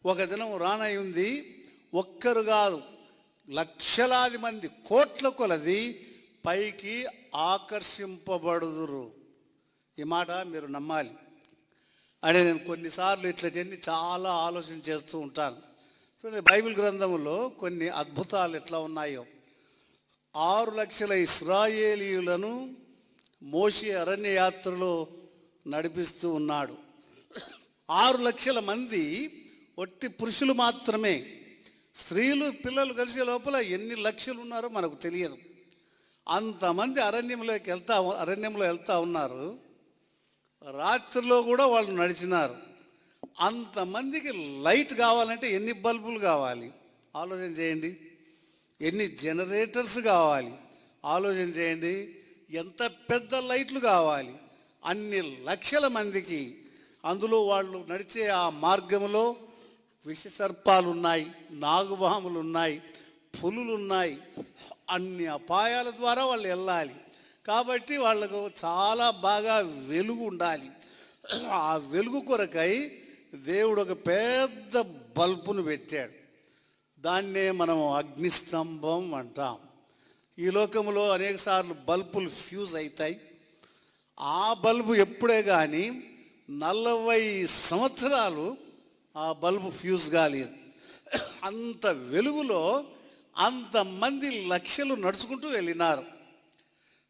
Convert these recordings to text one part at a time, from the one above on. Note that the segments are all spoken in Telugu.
ఒక దినం రానై ఉంది. ఒక్కరు కాదు, లక్షలాది మంది, కోట్ల కొలది పైకి ఆకర్షింపబడుదురు. ఈ మాట మీరు నమ్మాలి. అంటే నేను కొన్నిసార్లు ఇట్లన్నీ చాలా ఆలోచన చేస్తూ ఉంటాను. సో బైబిల్ గ్రంథంలో కొన్ని అద్భుతాలు ఎట్లా ఉన్నాయో. 6 లక్షల ఇశ్రాయేలీయులను మోషే అరణ్య యాత్రలో నడిపిస్తూ ఉన్నాడు. 6 లక్షల మంది ఒట్టి పురుషులు మాత్రమే. స్త్రీలు పిల్లలు కలిసే లోపల ఎన్ని లక్షలు ఉన్నారో మనకు తెలియదు. అంతమంది అరణ్యంలో వెళ్తా ఉన్నారు. రాత్రిలో కూడా వాళ్ళు నడిచినారు. అంతమందికి లైట్ కావాలంటే ఎన్ని బల్బులు కావాలి ఆలోచన చేయండి. ఎన్ని జనరేటర్స్ కావాలి ఆలోచన చేయండి. ఎంత పెద్ద లైట్లు కావాలి. అన్ని లక్షల మందికి అందులో వాళ్ళు నడిచే ఆ మార్గంలో విషసర్పాలు ఉన్నాయి, నాగుబాములు ఉన్నాయి, పులులు ఉన్నాయి. అన్ని అపాయాల ద్వారా వాళ్ళు వెళ్ళాలి. కాబట్టి వాళ్ళకు చాలా బాగా వెలుగు ఉండాలి. ఆ వెలుగు కొరకై దేవుడు ఒక పెద్ద బల్బును పెట్టాడు. దాన్నే మనం అగ్నిస్తంభం అంటాం. ఈ లోకంలో అనేక సార్లు బల్బులు ఫ్యూజ్ అవుతాయి. ఆ బల్బు ఎప్పుడే కానీ 40 సంవత్సరాలు ఆ బల్బు ఫ్యూజ్ కాలేదు. అంత వెలుగులో అంతమంది లక్షలు నడుచుకుంటూ వెళ్ళినారు.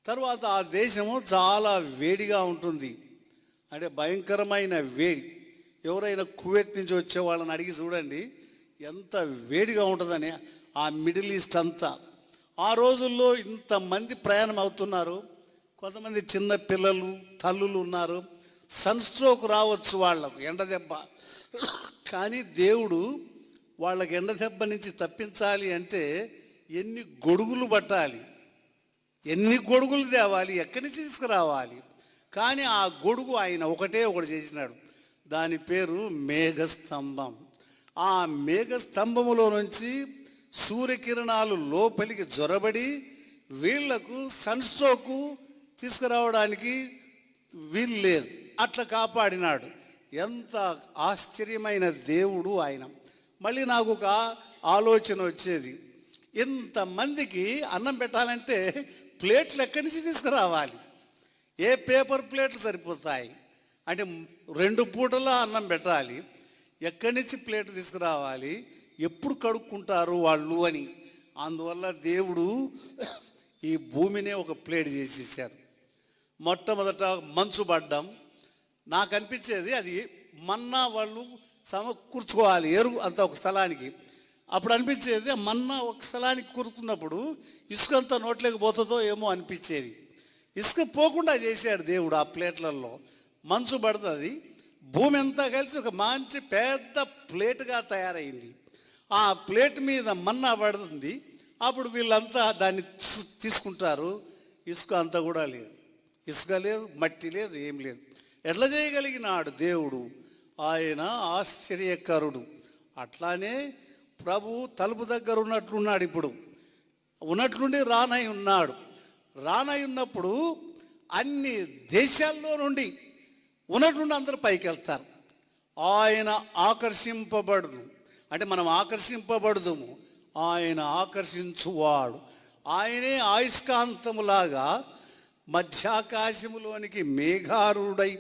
తర్వాత ఆ దేశము చాలా వేడిగా ఉంటుంది. అంటే భయంకరమైన వేడి. ఎవరైనా కువైట్ నుంచి వచ్చే వాళ్ళని అడిగి చూడండి ఎంత వేడిగా ఉంటుందని. ఆ మిడిల్ ఈస్ట్ అంతా ఆ రోజుల్లో ఇంతమంది ప్రయాణం అవుతున్నారు. కొంతమంది చిన్న పిల్లలు, తల్లులు ఉన్నారు. సన్ స్ట్రోక్ రావచ్చు వాళ్ళకు, ఎండ దెబ్బ. కానీ దేవుడు వాళ్ళకి ఎండ దెబ్బ నుంచి తప్పించాలి అంటే ఎన్ని గొడుగులు పట్టాలి, ఎన్ని గొడుగులు తేవాలి, ఎక్కడి నుంచి తీసుకురావాలి. కానీ ఆ గొడుగు ఆయన ఒకటి చేసినాడు. దాని పేరు మేఘస్తంభం. ఆ మేఘస్తంభములో నుంచి సూర్యకిరణాలు లోపలికి జొరబడి వీళ్లకు సన్ స్ట్రోక్ తీసుకురావడానికి వీలు లేదు. అట్లా కాపాడినాడు. ఎంత ఆశ్చర్యమైన దేవుడు ఆయన. మళ్ళీ నాకు ఒక ఆలోచన వచ్చేది. ఇంతమందికి అన్నం పెట్టాలంటే ప్లేట్లు ఎక్కడి నుంచి తీసుకురావాలి? ఏ పేపర్ ప్లేట్లు సరిపోతాయి? అంటే 2 పూటలా అన్నం పెట్టాలి. ఎక్కడి నుంచి ప్లేట్ తీసుకురావాలి? ఎప్పుడు కడుక్కుంటారు వాళ్ళు అని. అందువల్ల దేవుడు ఈ భూమినే ఒక ప్లేట్ చేసేసాడు. మొట్టమొదట మంచు పడ్డం. నాకు అనిపించేది అది మన్నా వాళ్ళు సమకూర్చుకోవాలి అంత ఒక స్థలానికి. అప్పుడు అనిపించేది మన్నా ఒక స్థలానికి కూరుకున్నప్పుడు ఇసుక అంతా నోట్లోకి పోతుందో ఏమో అనిపించేది. ఇసుక పోకుండా చేశాడు దేవుడు. ఆ ప్లేట్లలో మంచు పడుతుంది. భూమి అంతా కలిసి ఒక మంచి పెద్ద ప్లేట్గా తయారైంది. ఆ ప్లేట్ మీద మన్నా పడుతుంది. అప్పుడు వీళ్ళంతా దాన్ని తీసుకుంటారు. ఇసుక అంతా కూడా లేదు, ఇసుక లేదు, మట్టి లేదు, ఏం లేదు. ఎట్లా చేయగలిగినాడు దేవుడు? ఆయన ఆశ్చర్యకరుడు. అట్లానే ప్రభు తలుపు దగ్గర ఉన్నట్లున్నాడు. ఇప్పుడు ఉన్నట్లుండి రానై ఉన్నాడు. రానై ఉన్నప్పుడు అన్ని దేశాల్లో నుండి ఉన్నట్లుండి అందరూ పైకి వెళ్తారు. ఆయన ఆకర్షింపబడును. అంటే మనం ఆకర్షింపబడుదుము, ఆయన ఆకర్షించువాడు. ఆయనే అయస్కాంతములాగా మధ్యాకాశములోనికి మేఘారుడై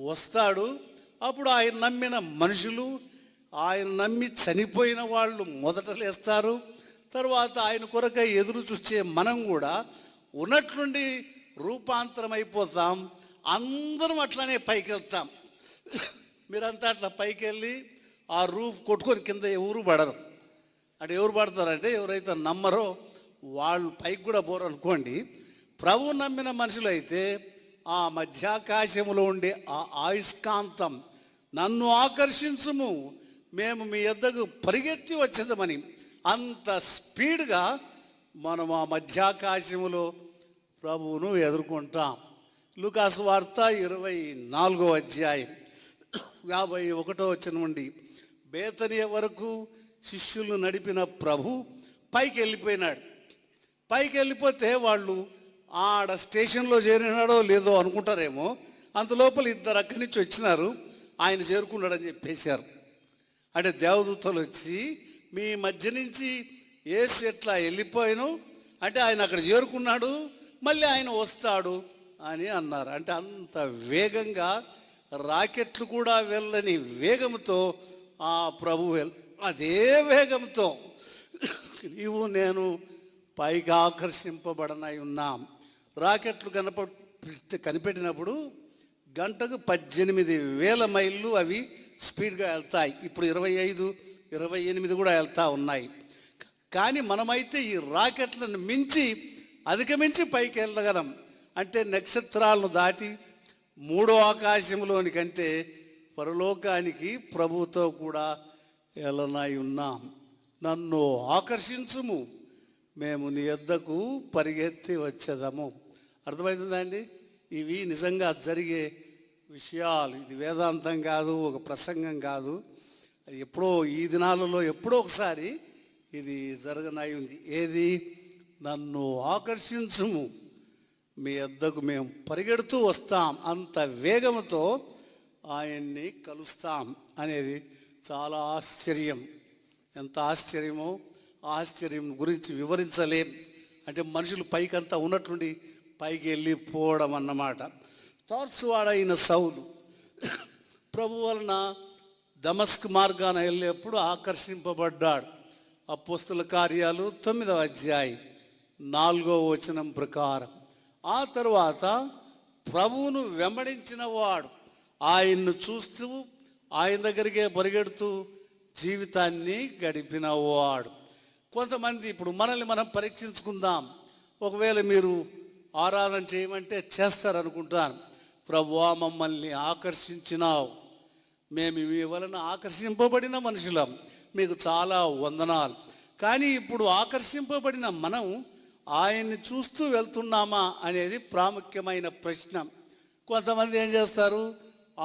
వస్తాడు. అప్పుడు ఆయన నమ్మిన మనుషులు, ఆయన నమ్మి చనిపోయిన వాళ్ళు మొదట లేస్తారు. తర్వాత ఆయన కొరకై ఎదురు చూసే మనం కూడా ఉన్నట్లుండి రూపాంతరం అయిపోతాం. అందరం అట్లానే పైకి వెళ్తాం. మీరంతా అట్లా పైకి వెళ్ళి ఆ రూఫ్ కొట్టుకొని కింద ఎవరు పడరు. అంటే ఎవరు పడతారంటే ఎవరైతే నమ్మరో వాళ్ళు పైకి కూడా పోరు అనుకోండి. ప్రభు నమ్మిన మనుషులు అయితే ఆ మధ్యాకాశములో ఉండే ఆ అయస్కాంతం నన్ను ఆకర్షించుము, మేము మీ యొద్దకు పరిగెత్తి వచ్చేదమని అంత స్పీడ్గా మనం ఆ మధ్యాకాశములో ప్రభువును ఎదుర్కొంటాం. లూకాసు వార్త 24వ అధ్యాయం 51వ వచనం నుండి బేతనియ వరకు శిష్యులను నడిపిన ప్రభు పైకి వెళ్ళిపోయినాడు. పైకి వెళ్ళిపోతే వాళ్ళు ఆడ స్టేషన్లో చేరినాడో లేదో అనుకుంటారేమో. అంత లోపల 2 అక్కడి నుంచి వచ్చినారు, ఆయన చేరుకున్నాడని చెప్పేశారు. అంటే దేవదూతలు వచ్చి మీ మధ్య నుంచి యేసు ఎట్లా వెళ్ళిపోయాను అంటే ఆయన అక్కడ చేరుకున్నాడు, మళ్ళీ ఆయన వస్తాడు అని అన్నారు. అంటే అంత వేగంగా రాకెట్లు కూడా వెళ్ళని వేగంతో ఆ ప్రభు అదే వేగంతో నీవు నేను పైకి ఆకర్షింపబడనై ఉన్నాం. రాకెట్లు కనిపెట్టినప్పుడు గంటకు 18,000 మైళ్ళు అవి స్పీడ్గా వెళ్తాయి. ఇప్పుడు 25, 28 కూడా వెళ్తూ ఉన్నాయి. కానీ మనమైతే ఈ రాకెట్లను మించి అధిగమించి పైకి వెళ్ళగలం. అంటే నక్షత్రాలను దాటి మూడో ఆకాశంలోనికంటే పరలోకానికి ప్రభువుతో కూడా వెళ్ళనై ఉన్నాం. నన్ను ఆకర్షించుము, మేము నీ యొద్దకు పరిగెత్తి వచ్చేదము. అర్థమవుతుందా అండి? ఇవి నిజంగా జరిగే విషయాలు. ఇది వేదాంతం కాదు, ఒక ప్రసంగం కాదు. అది ఎప్పుడో ఈ దినాలలో ఎప్పుడో ఒకసారి ఇది జరగనై ఉంది. ఏది? నన్ను ఆకర్షించుము, మీ వద్దకు మేము పరిగెడుతూ వస్తాం, అంత వేగంతో ఆయన్ని కలుస్తాం అనేది చాలా ఆశ్చర్యం. ఎంత ఆశ్చర్యమో ఆశ్చర్యం గురించి వివరించలేం. అంటే మనుషులు పైకంతా ఉన్నట్టుండి పైకి వెళ్ళిపోవడం అన్నమాట. తార్సువాడైన సౌలు ప్రభు వలన దమస్క్ మార్గాన వెళ్ళేప్పుడు ఆకర్షింపబడ్డాడు. అపోస్తుల కార్యాలు 9వ అధ్యాయం 4వ వచనం ప్రకారం. ఆ తరువాత ప్రభువును వెంబడించిన వాడు ఆయన్ను చూస్తూ ఆయన దగ్గరికే పరిగెడుతూ జీవితాన్ని గడిపినవాడు. కొంతమంది ఇప్పుడు మనల్ని మనం పరీక్షించుకుందాం. ఒకవేళ మీరు ఆరాధన చేయమంటే చేస్తారనుకుంటాను. ప్రభువా మమ్మల్ని ఆకర్షించినావు, మేము మీ వలన ఆకర్షింపబడిన మనుషులం, మీకు చాలా వందనాలు. కానీ ఇప్పుడు ఆకర్షింపబడిన మనం ఆయన్ని చూస్తూ వెళ్తున్నామా అనేది ప్రాముఖ్యమైన ప్రశ్న. కొంతమంది ఏం చేస్తారు?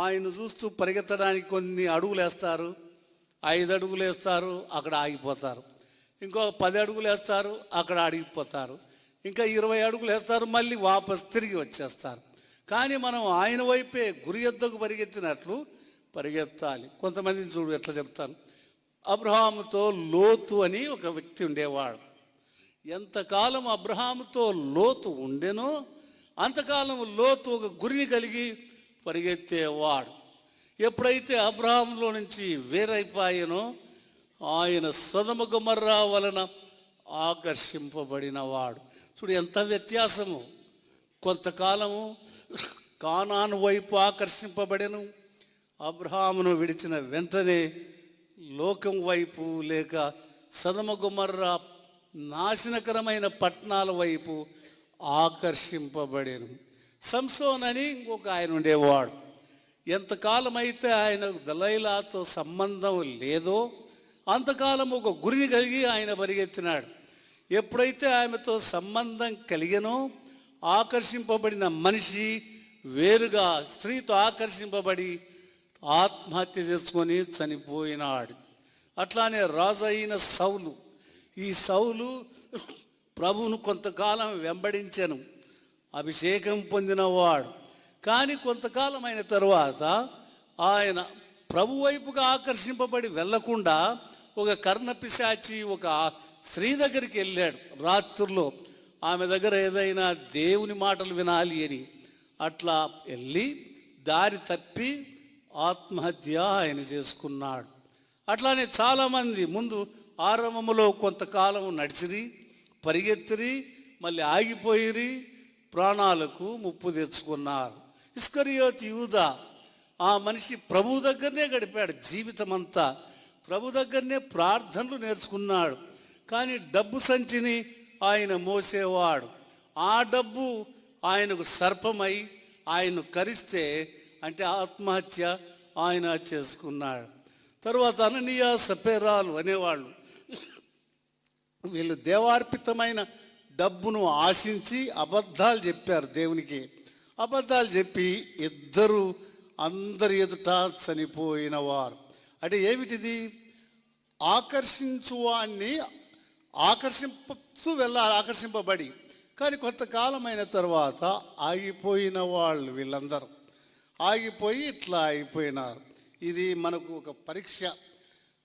ఆయన్ను చూస్తూ పరిగెత్తడానికి కొన్ని అడుగులు వేస్తారు, 5 అడుగులు వేస్తారు, అక్కడ ఆగిపోతారు. ఇంకో 10 అడుగులు వేస్తారు, అక్కడ ఆగిపోతారు. ఇంకా 20 అడుగులు వేస్తారు, మళ్ళీ వాపస్ తిరిగి వచ్చేస్తారు. కానీ మనం ఆయన వైపే గురి యొద్దకు పరిగెత్తినట్లు పరిగెత్తాలి. కొంతమందిని చూడు ఎట్లా చెప్తాను. అబ్రహాముతో లోతు అని ఒక వ్యక్తి ఉండేవాడు. ఎంతకాలం అబ్రహాముతో లోతు ఉండెనో అంతకాలం లోతు ఒక గురిని కలిగి పరిగెత్తేవాడు. ఎప్పుడైతే అబ్రహాంలో నుంచి వేరైపోయానో ఆయన సొదొమ గొమొర్రా వలన ఆకర్షింపబడినవాడు. చూడు ఎంత వ్యత్యాసము. కొంతకాలము కానాను వైపు ఆకర్షింపబడెను, అబ్రహామును విడిచిన వెంటనే లోకం వైపు లేక సొదొమ గొమొర్రా నాశనకరమైన పట్టణాల వైపు ఆకర్షింపబడెను. సంసోన్ అని ఇంకొక ఆయన ఉండేవాడు. ఎంతకాలం అయితే ఆయన దలైలాతో సంబంధం లేదో అంతకాలం ఒక గురిని కలిగి ఆయన పరిగెత్తినాడు. ఎప్పుడైతే ఆమెతో సంబంధం కలిగనో ఆకర్షింపబడిన మనిషి వేరుగా స్త్రీతో ఆకర్షింపబడి ఆత్మహత్య చేసుకొని చనిపోయినాడు. అట్లానే రాజు అయిన సౌలు, ఈ సౌలు ప్రభువును కొంతకాలం వెంబడించెను, అభిషేకం పొందినవాడు. కానీ కొంతకాలం అయిన తరువాత ఆయన ప్రభు వైపుగా ఆకర్షింపబడి వెళ్లకుండా ఒక కర్ణపిశాచి ఒక స్త్రీ దగ్గరికి వెళ్ళాడు రాత్రుల్లో. ఆమె దగ్గర ఏదైనా దేవుని మాటలు వినాలి అని అట్లా వెళ్ళి దారి తప్పి ఆత్మహత్య ఆయన చేసుకున్నాడు. అట్లానే చాలామంది ముందు ఆరంభంలో కొంతకాలం నడిచిరి, పరిగెత్తిరి, మళ్ళీ ఆగిపోయిరి, ప్రాణాలకు ముప్పు తెచ్చుకున్నారు. ఇస్కరియోతు యూదా ఆ మనిషి ప్రభు దగ్గరనే గడిపాడు జీవితం అంతా. ప్రభు దగ్గరనే ప్రార్థనలు నేర్చుకున్నాడు. కానీ డబ్బు సంచిని ఆయన మోసేవాడు. ఆ డబ్బు ఆయనకు సర్పమై ఆయన్ను కరిస్తే అంటే ఆత్మహత్య ఆయన చేసుకున్నాడు. తరువాత అననీయ సపేరాలు అనేవాళ్ళు, వీళ్ళు దేవార్పితమైన డబ్బును ఆశించి అబద్ధాలు చెప్పారు దేవునికి. అబద్ధాలు చెప్పి ఇద్దరు అందరి ఎదుట చనిపోయిన వారు. అంటే ఏమిటిది? ఆకర్షించువాన్ని ఆకర్షింపుతూ వెళ్ళాలి, ఆకర్షింపబడి. కానీ కొంతకాలమైన తర్వాత ఆగిపోయిన వాళ్ళు వీళ్ళందరూ ఆగిపోయి ఇట్లా అయిపోయినారు. ఇది మనకు ఒక పరీక్ష.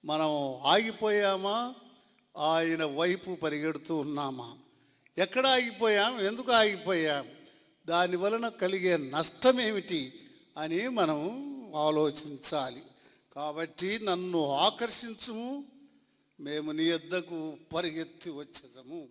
మనం ఆగిపోయామా, ఆయన వైపు పరిగెడుతూ ఉన్నామా? ఎక్కడ ఆగిపోయాం, ఎందుకు ఆగిపోయాం, దాని వలన కలిగే నష్టం ఏమిటి అని మనం ఆలోచించాలి. కాబట్టి నన్ను ఆకర్షించుము, మేము నీ యొద్దకు పరిగెత్తి వచ్చేదము.